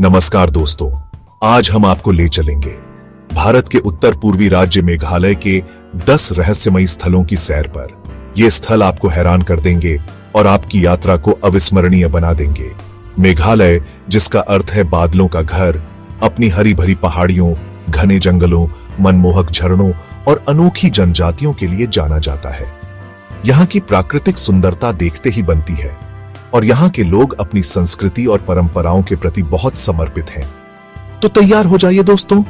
नमस्कार दोस्तों, आज हम आपको ले चलेंगे भारत के उत्तर पूर्वी राज्य मेघालय के 10 रहस्यमयी स्थलों की सैर पर। ये स्थल आपको हैरान कर देंगे और आपकी यात्रा को अविस्मरणीय बना देंगे। मेघालय, जिसका अर्थ है बादलों का घर, अपनी हरी भरी पहाड़ियों, घने जंगलों, मनमोहक झरनों और अनोखी जनजातियों के लिए जाना जाता है। यहाँ की प्राकृतिक सुंदरता देखते ही बनती है और यहाँ के लोग अपनी संस्कृति और परंपराओं के प्रति बहुत समर्पित हैं। तो तैयार हो जाइए दोस्तों,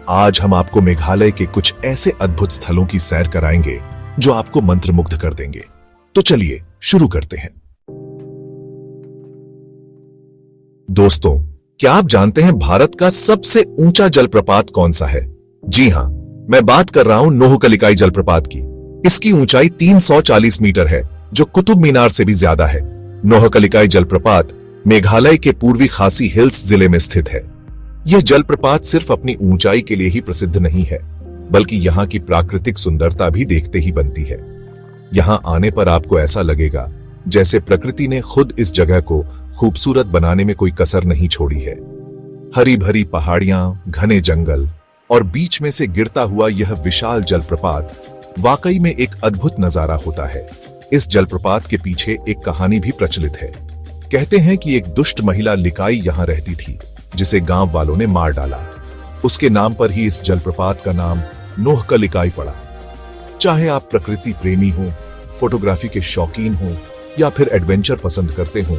आज हम आपको मेघालय के कुछ ऐसे अद्भुत स्थलों की सैर कराएंगे जो आपको मंत्रमुग्ध कर देंगे। तो चलिए शुरू करते हैं। दोस्तों, क्या आप जानते हैं भारत का सबसे ऊंचा जलप्रपात कौन सा है? जी हां, मैं बात कर रहा हूं नोहकलिकाई जलप्रपात की। इसकी ऊंचाई 340 मीटर है, जो कुतुब मीनार से भी ज्यादा है। नोहकलिकाई जलप्रपात मेघालय के पूर्वी खासी हिल्स जिले में स्थित है। यह जलप्रपात सिर्फ अपनी ऊंचाई के लिए ही प्रसिद्ध नहीं है, बल्कि यहाँ की प्राकृतिक सुंदरता भी देखते ही बनती है। यहाँ आने पर आपको ऐसा लगेगा जैसे प्रकृति ने खुद इस जगह को खूबसूरत बनाने में कोई कसर नहीं छोड़ी है। हरी भरी पहाड़ियां, घने जंगल और बीच में से गिरता हुआ यह विशाल जलप्रपात वाकई में एक अद्भुत नजारा होता है। इस जलप्रपात के पीछे एक कहानी भी प्रचलित है। कहते हैं कि एक दुष्ट महिला लिकाई यहाँ रहती थी, जिसे गांव वालों ने मार डाला। उसके नाम पर ही इस जलप्रपात का नाम नोहकलिकाई पड़ा। चाहे आप प्रकृति प्रेमी हो, फोटोग्राफी के शौकीन हो या फिर एडवेंचर पसंद करते हो,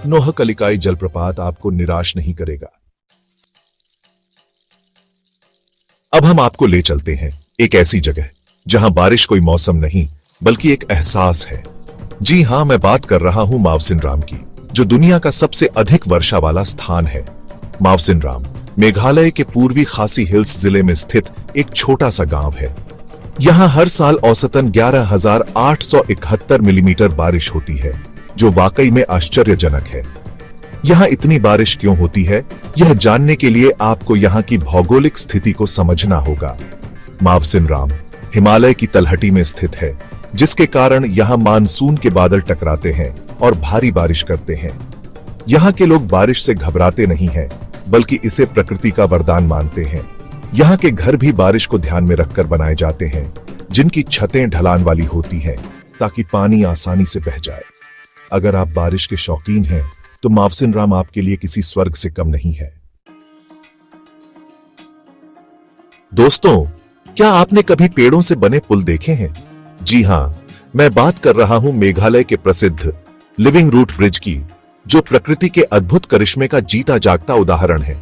नोहकलिकाई जलप्रपात आपको निराश नहीं करेगा। अब हम आपको ले चलते हैं एक ऐसी जगह जहां बारिश कोई मौसम नहीं बल्कि एक एहसास है। जी हां, मैं बात कर रहा हूं मावसिनराम की, जो दुनिया का सबसे अधिक वर्षा वाला स्थान है। मावसिनराम मेघालय के पूर्वी खासी हिल्स जिले में स्थित एक छोटा सा गांव है। यहां हर साल औसतन 11,871 मिलीमीटर बारिश होती है, जो वाकई में आश्चर्यजनक है। यहां इतनी बारिश क्यों होती है, यह जानने के लिए आपको यहां की भौगोलिक स्थिति को समझना होगा। मावसिनराम हिमालय की तलहटी में स्थित है, जिसके कारण यहां मानसून के बादल टकराते हैं और भारी बारिश करते हैं। यहां के लोग बारिश से घबराते नहीं हैं, बल्कि इसे प्रकृति का वरदान मानते हैं। यहां के घर भी बारिश को ध्यान में रखकर बनाए जाते हैं, जिनकी छतें ढलान वाली होती हैं ताकि पानी आसानी से बह जाए। अगर आप बारिश के शौकीन हैं, तो मावसिनराम आपके लिए किसी स्वर्ग से कम नहीं है। दोस्तों, क्या आपने कभी पेड़ों से बने पुल देखे हैं? जी हां, मैं बात कर रहा हूं मेघालय के प्रसिद्ध लिविंग रूट ब्रिज की, जो प्रकृति के अद्भुत करिश्मे का जीता जागता उदाहरण है।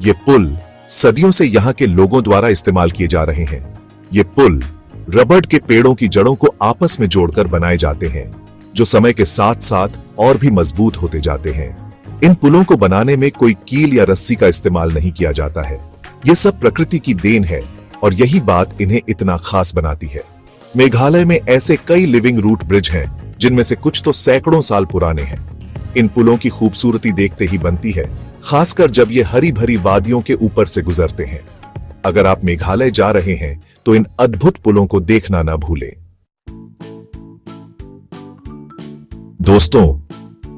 ये पुल सदियों से यहां के लोगों द्वारा इस्तेमाल किए जा रहे हैं। ये पुल रबड़ के पेड़ों की जड़ों को आपस में जोड़कर बनाए जाते हैं, जो समय के साथ साथ और भी मजबूत होते जाते हैं। इन पुलों को बनाने में कोई कील या रस्सी का इस्तेमाल नहीं किया जाता है। ये सब प्रकृति की देन है और यही बात इन्हें इतना खास बनाती है। मेघालय में ऐसे कई लिविंग रूट ब्रिज हैं, जिनमें से कुछ तो सैकड़ों साल पुराने हैं। इन पुलों की खूबसूरती देखते ही बनती है, खासकर जब ये हरी भरी वादियों के ऊपर से गुजरते हैं। अगर आप मेघालय जा रहे हैं, तो इन अद्भुत पुलों को देखना ना भूलें। दोस्तों,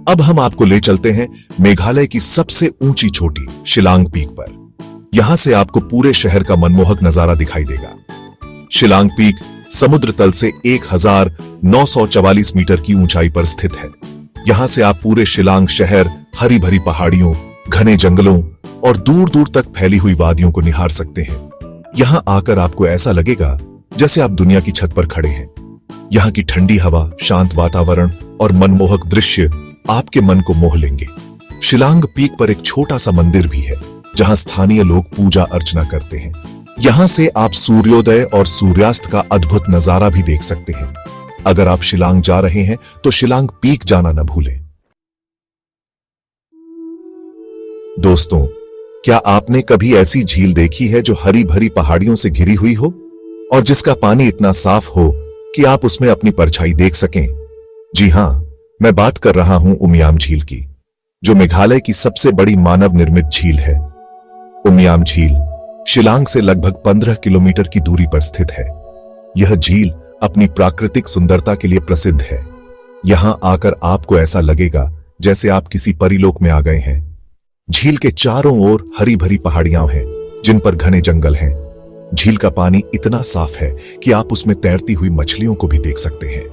अब हम आपको ले चलते हैं मेघालय की सबसे ऊंची चोटी शिलांग पीक पर। यहां से आपको पूरे शहर का मनमोहक नजारा दिखाई देगा। शिलांग पीक समुद्र तल से 1944 मीटर की ऊंचाई पर स्थित है। यहां से आप पूरे शिलांग शहर, हरी भरी पहाड़ियों, घने जंगलों और दूर दूर तक फैली हुई वादियों को निहार सकते हैं। यहां आकर आपको ऐसा लगेगा जैसे आप दुनिया की छत पर खड़े हैं। यहां की ठंडी हवा, शांत वातावरण और मनमोहक दृश्य आपके मन को मोह लेंगे। शिलांग पीक पर एक छोटा सा मंदिर भी है, जहां स्थानीय लोग पूजा अर्चना करते हैं। यहां से आप सूर्योदय और सूर्यास्त का अद्भुत नजारा भी देख सकते हैं। अगर आप शिलांग जा रहे हैं, तो शिलांग पीक जाना न भूलें। दोस्तों, क्या आपने कभी ऐसी झील देखी है जो हरी भरी पहाड़ियों से घिरी हुई हो और जिसका पानी इतना साफ हो कि आप उसमें अपनी परछाई देख सकें? जी हां, मैं बात कर रहा हूं उमियाम झील की, जो मेघालय की सबसे बड़ी मानव निर्मित झील है। उमियाम झील शिलांग से लगभग 15 किलोमीटर की दूरी पर स्थित है। यह झील अपनी प्राकृतिक सुंदरता के लिए प्रसिद्ध है। यहां आकर आपको ऐसा लगेगा जैसे आप किसी परीलोक में आ गए हैं। झील के चारों ओर हरी भरी पहाड़ियां हैं जिन पर घने जंगल हैं। झील का पानी इतना साफ है कि आप उसमें तैरती हुई मछलियों को भी देख सकते हैं।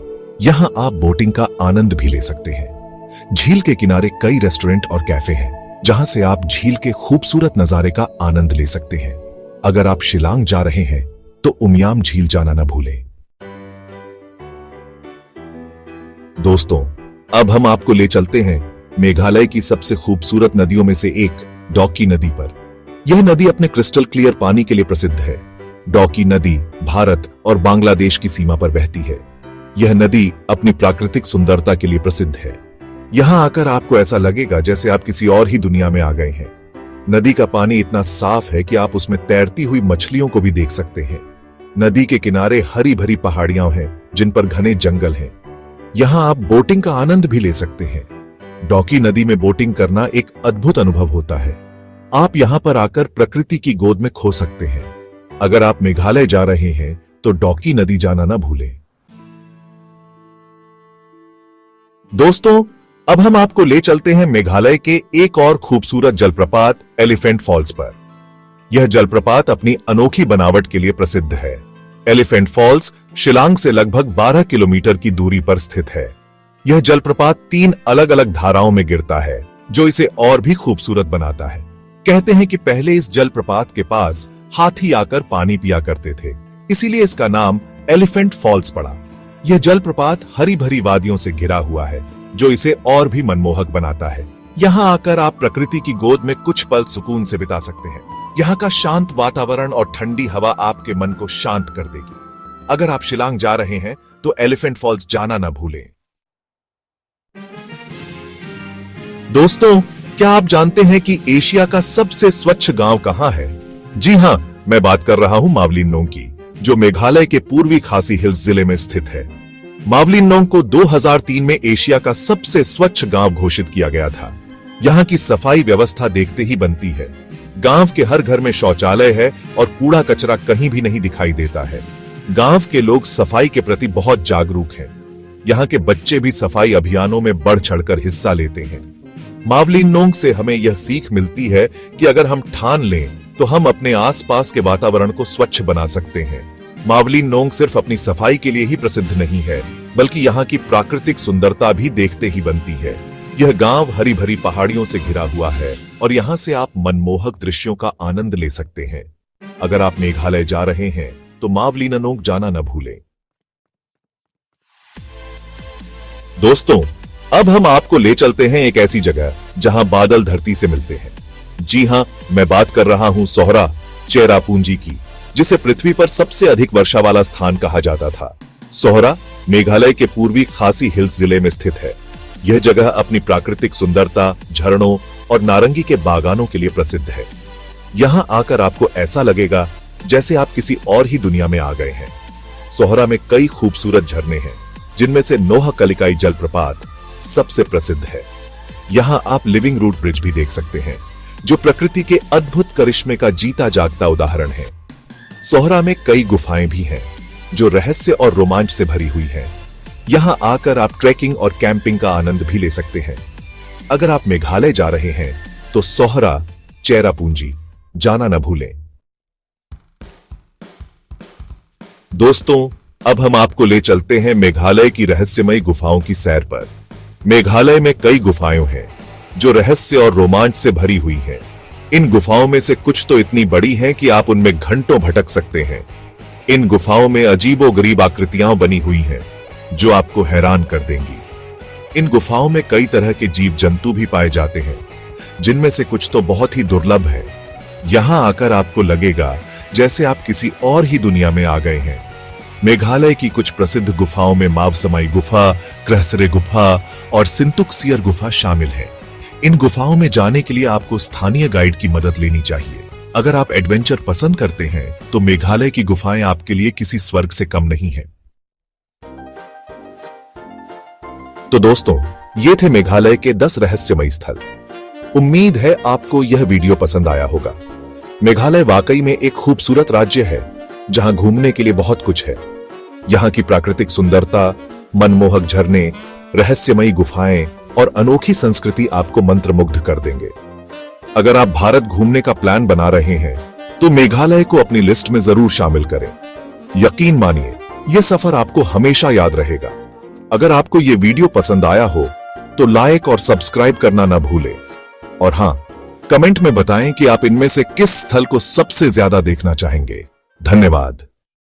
यहां आप बोटिंग का आनंद भी ले सकते हैं। झील के किनारे कई रेस्टोरेंट और कैफे हैं जहां से आप झील के खूबसूरत नजारे का आनंद ले सकते हैं। अगर आप शिलांग जा रहे हैं तो उमियाम झील जाना न भूलें। दोस्तों, अब हम आपको ले चलते हैं मेघालय की सबसे खूबसूरत नदियों में से एक डॉकी नदी पर। यह नदी अपने क्रिस्टल क्लियर पानी के लिए प्रसिद्ध है। डॉकी नदी भारत और बांग्लादेश की सीमा पर बहती है। यह नदी अपनी प्राकृतिक सुंदरता के लिए प्रसिद्ध है। यहां आकर आपको ऐसा लगेगा जैसे आप किसी और ही दुनिया में आ गए हैं। नदी का पानी इतना साफ है कि आप उसमें तैरती हुई मछलियों को भी देख सकते हैं। नदी के किनारे हरी भरी पहाड़ियां हैं जिन पर घने जंगल हैं। यहां आप बोटिंग का आनंद भी ले सकते हैं। डॉकी नदी में बोटिंग करना एक अद्भुत अनुभव होता है। आप यहां पर आकर प्रकृति की गोद में खो सकते हैं। अगर आप मेघालय जा रहे हैं तो डॉकी नदी जाना ना भूलें। दोस्तों, अब हम आपको ले चलते हैं मेघालय के एक और खूबसूरत जलप्रपात एलिफेंट फॉल्स पर। यह जलप्रपात अपनी अनोखी बनावट के लिए प्रसिद्ध है। एलिफेंट फॉल्स शिलांग से लगभग 12 किलोमीटर की दूरी पर स्थित है। यह जलप्रपात 3 अलग अलग धाराओं में गिरता है जो इसे और भी खूबसूरत बनाता है। कहते हैं कि पहले इस जलप्रपात के पास हाथी आकर पानी पिया करते थे, इसीलिए इसका नाम एलिफेंट फॉल्स पड़ा। यह जलप्रपात हरी भरी वादियों से घिरा हुआ है जो इसे और भी मनमोहक बनाता है। यहाँ आकर आप प्रकृति की गोद में कुछ पल सुकून से बिता सकते हैं। यहाँ का शांत वातावरण और ठंडी हवा आपके मन को शांत कर देगी। अगर आप शिलांग जा रहे हैं तो एलिफेंट फॉल्स जाना न भूलें। दोस्तों, क्या आप जानते हैं कि एशिया का सबसे स्वच्छ गांव कहां है? जी हां, मैं बात कर रहा हूं मावलिन नोंग की, जो मेघालय के पूर्वी खासी हिल्स जिले में स्थित है। मावलिन नोंग को 2003 में एशिया का सबसे स्वच्छ गांव घोषित किया गया था। यहां की सफाई व्यवस्था देखते ही बनती है। गांव के हर घर में शौचालय है और कूड़ा कचरा कहीं भी नहीं दिखाई देता है। गांव के लोग सफाई के प्रति बहुत जागरूक हैं। यहाँ के बच्चे भी सफाई अभियानों में बढ़ चढ़कर हिस्सा लेते हैं। मावलिन नोंग से हमें यह सीख मिलती है कि अगर हम ठान लें तो हम अपने आसपास के वातावरण को स्वच्छ बना सकते हैं। मावलिन नोंग सिर्फ अपनी सफाई के लिए ही प्रसिद्ध नहीं है, बल्कि यहाँ की प्राकृतिक सुंदरता भी देखते ही बनती है। यह गांव हरी भरी पहाड़ियों से घिरा हुआ है और यहाँ से आप मनमोहक दृश्यों का आनंद ले सकते हैं। अगर आप मेघालय जा रहे हैं तो मावलिन नोंग जाना न भूलें। दोस्तों, अब हम आपको ले चलते हैं एक ऐसी जगह जहां बादल धरती से मिलते हैं। जी हां, मैं बात कर रहा हूं सोहरा चेरापूंजी की, जिसे पृथ्वी पर सबसे अधिक वर्षा वाला स्थान कहा जाता था। सोहरा मेघालय के पूर्वी खासी हिल्स जिले में स्थित है। यह जगह अपनी प्राकृतिक सुंदरता, झरनों और नारंगी के बागानों के लिए प्रसिद्ध है। यहां आकर आपको ऐसा लगेगा जैसे आप किसी और ही दुनिया में आ गए हैं। सोहरा में कई खूबसूरत झरने हैं, जिनमें से नोहकलिकाई जलप्रपात सबसे प्रसिद्ध है। यहां आप लिविंग रूट ब्रिज भी देख सकते हैं, जो प्रकृति के अद्भुत करिश्मे का जीता जागता उदाहरण है। सोहरा में कई गुफाएं भी हैं, जो रहस्य और रोमांच से भरी हुई हैं। यहां आकर आप ट्रैकिंग और कैंपिंग का आनंद भी ले सकते हैं। अगर आप मेघालय जा रहे हैं तो सोहरा चेरापूंजी जाना न भूलें। दोस्तों, अब हम आपको ले चलते हैं मेघालय की रहस्यमयी गुफाओं की सैर पर। मेघालय में कई गुफाएं हैं जो रहस्य और रोमांच से भरी हुई हैं। इन गुफाओं में से कुछ तो इतनी बड़ी हैं कि आप उनमें घंटों भटक सकते हैं। इन गुफाओं में अजीबोगरीब आकृतियां बनी हुई हैं जो आपको हैरान कर देंगी। इन गुफाओं में कई तरह के जीव जंतु भी पाए जाते हैं, जिनमें से कुछ तो बहुत ही दुर्लभ हैं। यहां आकर आपको लगेगा जैसे आप किसी और ही दुनिया में आ गए हैं। मेघालय की कुछ प्रसिद्ध गुफाओं में मावसमाई गुफा, क्रहसरे गुफा और सिंतुकसियर गुफा शामिल है। इन गुफाओं में जाने के लिए आपको स्थानीय गाइड की मदद लेनी चाहिए। अगर आप एडवेंचर पसंद करते हैं तो मेघालय की गुफाएं आपके लिए किसी स्वर्ग से कम नहीं है। तो दोस्तों, ये थे मेघालय के 10 रहस्यमयी स्थल। उम्मीद है आपको यह वीडियो पसंद आया होगा। मेघालय वाकई में एक खूबसूरत राज्य है जहां घूमने के लिए बहुत कुछ है। यहां की प्राकृतिक सुंदरता, मनमोहक झरने, रहस्यमयी गुफाएं और अनोखी संस्कृति आपको मंत्रमुग्ध कर देंगे। अगर आप भारत घूमने का प्लान बना रहे हैं तो मेघालय को अपनी लिस्ट में जरूर शामिल करें। यकीन मानिए, यह सफर आपको हमेशा याद रहेगा। अगर आपको यह वीडियो पसंद आया हो तो लाइक और सब्सक्राइब करना ना भूलें। और हां, कमेंट में बताएं कि आप इनमें से किस स्थल को सबसे ज्यादा देखना चाहेंगे। धन्यवाद।